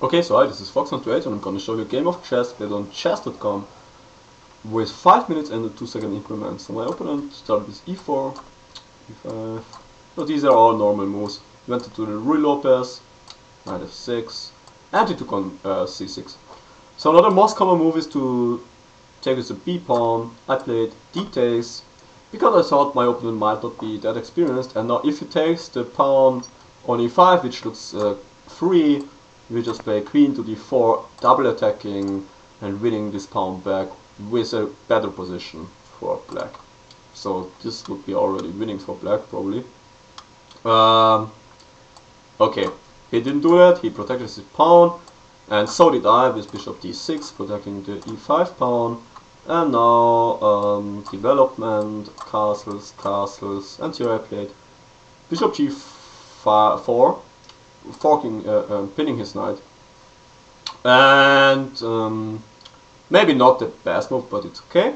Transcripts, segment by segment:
Okay, so hi, this is Fox128 and I'm gonna show you a game of chess played on chess.com with 5 minutes and a 2-second increment. So my opponent started with e4, e5. So these are all normal moves. He went to the Ruy Lopez, knight f6, and he took on c6. So another most common move is to take with the b pawn. I played d takes because I thought my opponent might not be that experienced, and now if he takes the pawn on e5, which looks free, we just play queen to d4, double attacking and winning this pawn back with a better position for black. So this would be already winning for black probably. Okay, he didn't do that, he protected his pawn, and so did I with bishop d6, protecting the e5 pawn. And now development, castles, and here I played bishop g4, forking, pinning his knight. And maybe not the best move, but it's okay.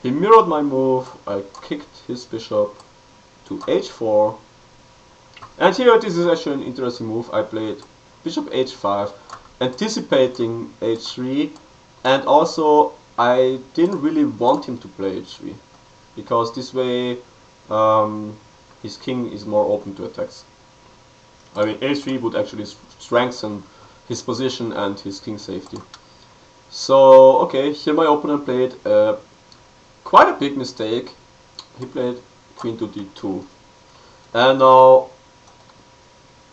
He mirrored my move, I kicked his bishop to h4. And here this is actually an interesting move. I played bishop h5, anticipating h3, and also I didn't really want him to play h3, because this way his king is more open to attacks. I mean, a3 would actually strengthen his position and his king safety. So, okay, here my opponent played quite a big mistake. He played queen to d2. And now,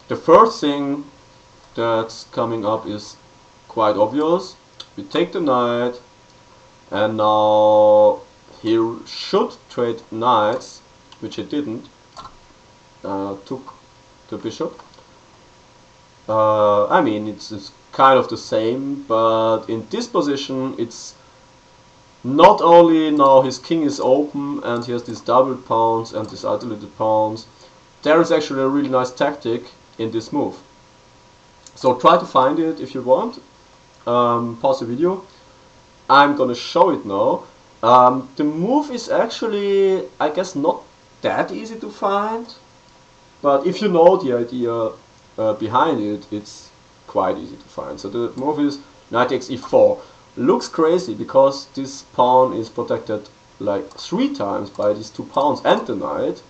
the first thing that's coming up is quite obvious. We take the knight, and now he should trade knights, which he didn't. Took the bishop. I mean, it's kind of the same, but in this position it's not only now his king is open and he has these double pawns and these isolated pawns. There is actually a really nice tactic in this move. So try to find it if you want. Pause the video. I'm gonna show it now. The move is actually, I guess, not that easy to find, but if you know the idea behind it, it's quite easy to find. So the move is knight takes e4. Looks crazy because this pawn is protected like 3 times by these 2 pawns and the knight,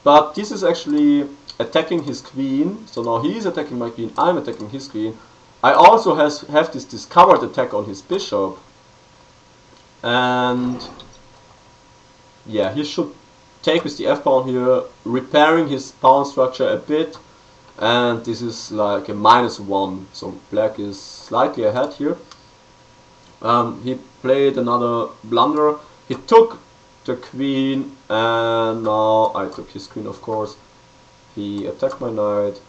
but this is actually attacking his queen. So now he is attacking my queen, I'm attacking his queen. I also have this discovered attack on his bishop, and yeah, he should take with the f pawn here, repairing his pawn structure a bit. And this is like a -1, so black is slightly ahead here. He played another blunder. He took the queen, and now I took his queen, of course. He attacked my knight,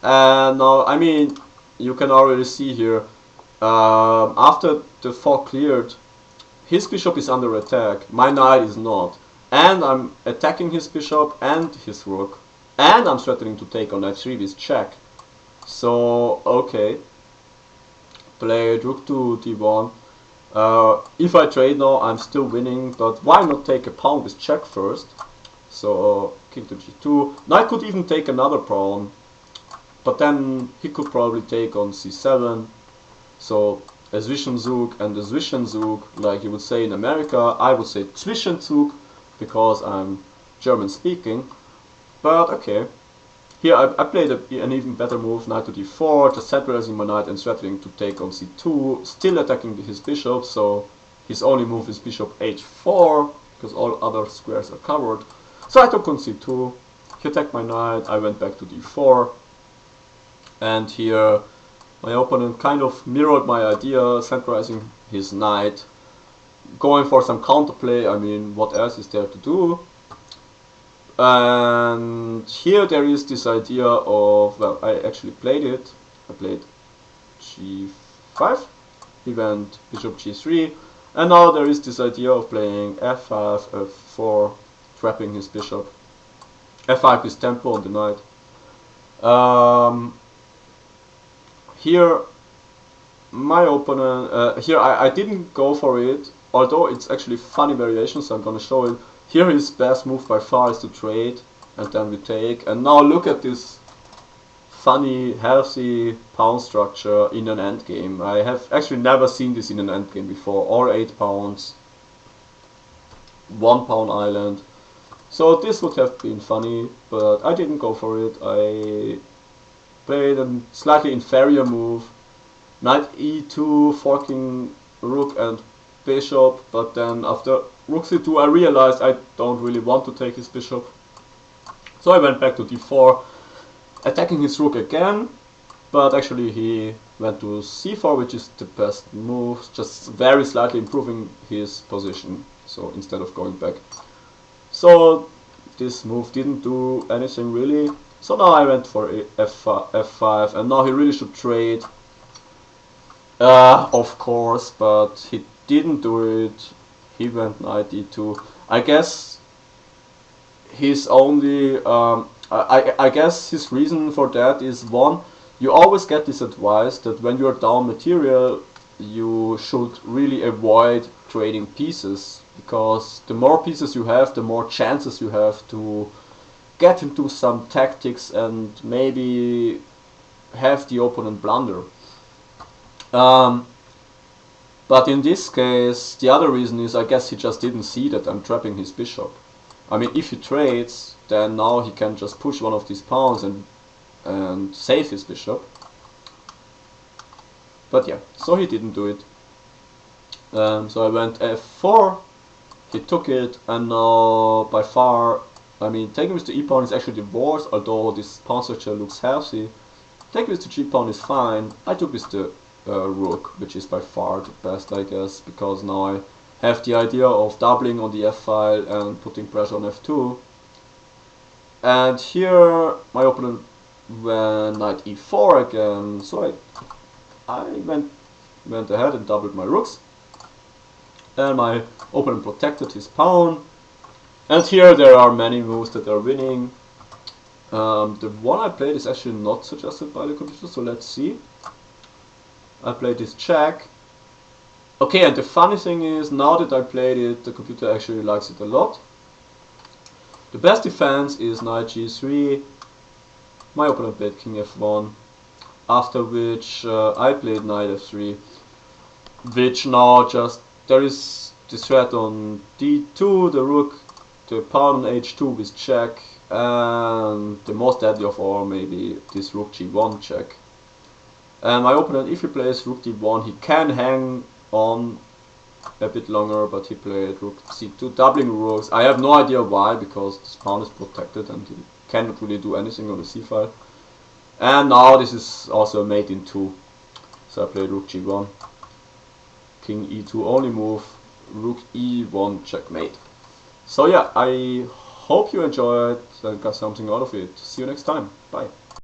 and now, I mean, you can already see here, after the fork cleared, his bishop is under attack, my knight is not, and I'm attacking his bishop and his rook. And I'm threatening to take on h3 with check. So, okay. Play rook to d1. If I trade now, I'm still winning, but why not take a pawn with check first? So, king to g2. Knight could even take another pawn, but then he could probably take on c7. So, a Zwischenzug and a Zwischenzug, like you would say in America. I would say Zwischenzug, because I'm German speaking. But okay, here I played an even better move, knight to d4, just centralizing my knight and threatening to take on c2, still attacking his bishop, so his only move is bishop h4, because all other squares are covered. So I took on c2, he attacked my knight, I went back to d4, and here my opponent kind of mirrored my idea, centralizing his knight, going for some counterplay. I mean, what else is there to do? And here there is this idea of, well, I actually played it. I played g5, he went bishop g3, and now there is this idea of playing f5, f4, trapping his bishop. f5 is tempo on the knight. Here my opponent, here I didn't go for it, although it's actually funny variation, so I'm gonna show it. Here his best move by far is to trade, and then we take. And now look at this funny, healthy pawn structure in an endgame. I have actually never seen this in an endgame before. All 8 pawns, 1 pawn island. So this would have been funny, but I didn't go for it. I played a slightly inferior move. Knight e2, forking rook and bishop, but then after rook c2 I realized I don't really want to take his bishop. So I went back to d4, attacking his rook again, but actually he went to c4, which is the best move, just very slightly improving his position, so instead of going back. So this move didn't do anything really, so now I went for f5, and now he really should trade, of course, but he didn't do it. He went knight e2. I guess his only I guess his reason for that is, one, you always get this advice that when you're down material you should really avoid trading pieces, because the more pieces you have, the more chances you have to get into some tactics and maybe have the opponent blunder. But in this case, the other reason is, I guess he just didn't see that I'm trapping his bishop. I mean, if he trades, then now he can just push one of these pawns and save his bishop. But yeah, so he didn't do it. So I went f4, he took it, and now by far, I mean, taking with the e pawn is actually the worst, although this pawn structure looks healthy. Taking with the g pawn is fine. I took with the rook, which is by far the best, I guess, because now I have the idea of doubling on the f-file and putting pressure on f2. And here my opponent went knight e4 again, so I went ahead and doubled my rooks. And my opponent protected his pawn. And here there are many moves that are winning. The one I played is actually not suggested by the computer, so let's see. I played this check. Okay, and the funny thing is, now that I played it, the computer actually likes it a lot. The best defense is knight g3. My opponent played king f1. After which I played knight f3. Which now just, there is this threat on d2, the rook, the pawn on h2 with check, and the most deadly of all, maybe this rook g1 check. And my opponent, if he plays rook d1, he can hang on a bit longer, but he played rook c2, doubling rooks. I have no idea why, because this pawn is protected and he cannot really do anything on the c-file. And now this is also a mate in 2. So I played rook g1, king e2 only move, rook e1 checkmate. So yeah, I hope you enjoyed and got something out of it. See you next time. Bye.